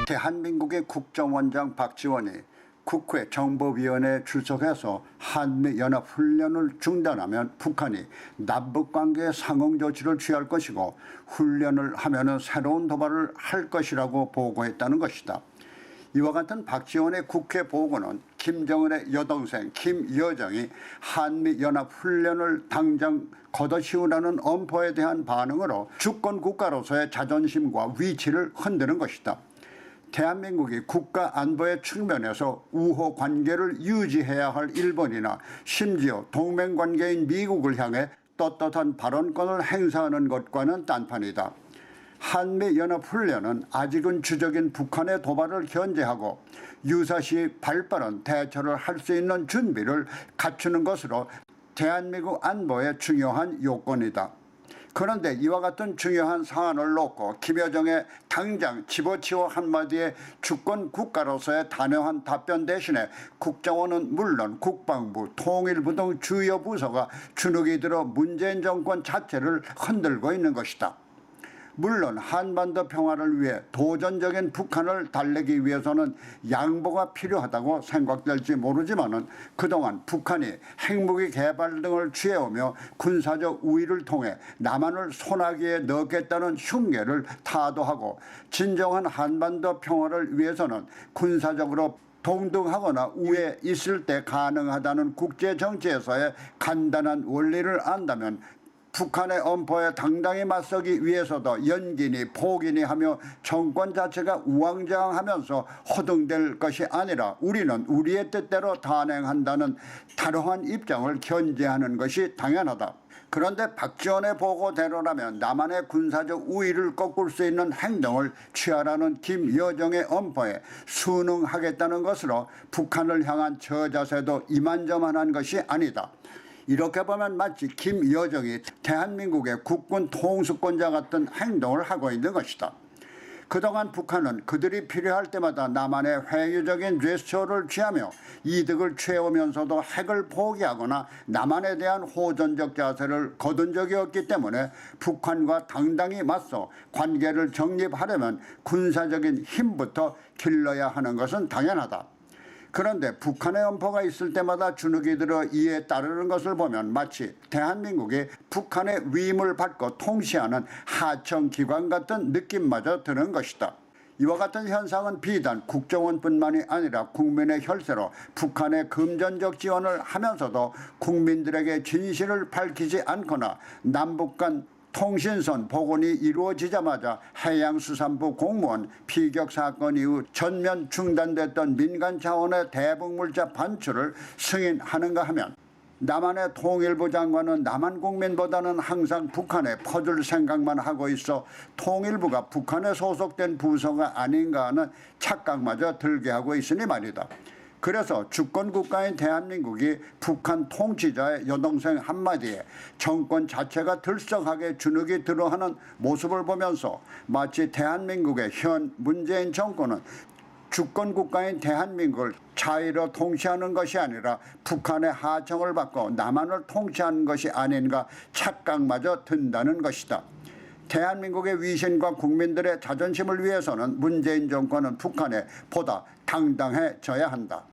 대한민국의 국정원장 박지원이 국회 정보위원회에 출석해서 한미연합훈련을 중단하면 북한이 남북관계에 상응 조치를 취할 것이고 훈련을 하면 새로운 도발을 할 것이라고 보고했다는 것이다. 이와 같은 박지원의 국회 보고는 김정은의 여동생 김여정이 한미연합훈련을 당장 걷어씌우라는 엄포에 대한 반응으로 주권 국가로서의 자존심과 위치를 흔드는 것이다. 대한민국이 국가 안보의 측면에서 우호 관계를 유지해야 할 일본이나 심지어 동맹 관계인 미국을 향해 떳떳한 발언권을 행사하는 것과는 딴판이다. 한미연합훈련은 아직은 주적인 북한의 도발을 견제하고 유사시 발빠른 대처를 할 수 있는 준비를 갖추는 것으로 대한민국 안보의 중요한 요건이다. 그런데 이와 같은 중요한 사안을 놓고 김여정의 당장 집어치워 한마디의 주권 국가로서의 단호한 답변 대신에 국정원은 물론 국방부, 통일부 등 주요 부서가 주눅이 들어 문재인 정권 자체를 흔들고 있는 것이다. 물론 한반도 평화를 위해 도전적인 북한을 달래기 위해서는 양보가 필요하다고 생각될지 모르지만은 그동안 북한이 핵무기 개발 등을 취해오며 군사적 우위를 통해 남한을 소나기에 넣겠다는 흉계를 타도하고 진정한 한반도 평화를 위해서는 군사적으로 동등하거나 우위에 있을 때 가능하다는 국제정치에서의 간단한 원리를 안다면 북한의 엄포에 당당히 맞서기 위해서도 연기니 포기니 하며 정권 자체가 우왕좌왕하면서 허둥댈 것이 아니라 우리는 우리의 뜻대로 단행한다는 단호한 입장을 견지하는 것이 당연하다. 그런데 박지원의 보고대로라면 남한의 군사적 우위를 꺾을 수 있는 행동을 취하라는 김여정의 엄포에 순응하겠다는 것으로 북한을 향한 저자세도 이만저만한 것이 아니다. 이렇게 보면 마치 김여정이 대한민국의 국군 통수권자 같은 행동을 하고 있는 것이다. 그동안 북한은 그들이 필요할 때마다 남한의 회유적인 제스처를 취하며 이득을 취해오면서도 핵을 포기하거나 남한에 대한 호전적 자세를 거둔 적이 없기 때문에 북한과 당당히 맞서 관계를 정립하려면 군사적인 힘부터 길러야 하는 것은 당연하다. 그런데 북한의 엄포가 있을 때마다 주눅이 들어 이에 따르는 것을 보면 마치 대한민국이 북한의 위임을 받고 통치하는 하청기관 같은 느낌마저 드는 것이다. 이와 같은 현상은 비단 국정원뿐만이 아니라 국민의 혈세로 북한의 금전적 지원을 하면서도 국민들에게 진실을 밝히지 않거나 남북 간 통신선 복원이 이루어지자마자 해양수산부 공무원 피격 사건 이후 전면 중단됐던 민간 차원의 대북물자 반출을 승인하는가 하면 남한의 통일부 장관은 남한 국민보다는 항상 북한에 퍼줄 생각만 하고 있어 통일부가 북한에 소속된 부서가 아닌가 하는 착각마저 들게 하고 있으니 말이다. 그래서 주권국가인 대한민국이 북한 통치자의 여동생 한마디에 정권 자체가 들썩하게 주눅이 들어하는 모습을 보면서 마치 대한민국의 현 문재인 정권은 주권국가인 대한민국을 자유로 통치하는 것이 아니라 북한의 하청을 받고 남한을 통치하는 것이 아닌가 착각마저 든다는 것이다. 대한민국의 위신과 국민들의 자존심을 위해서는 문재인 정권은 북한에 보다 당당해져야 한다.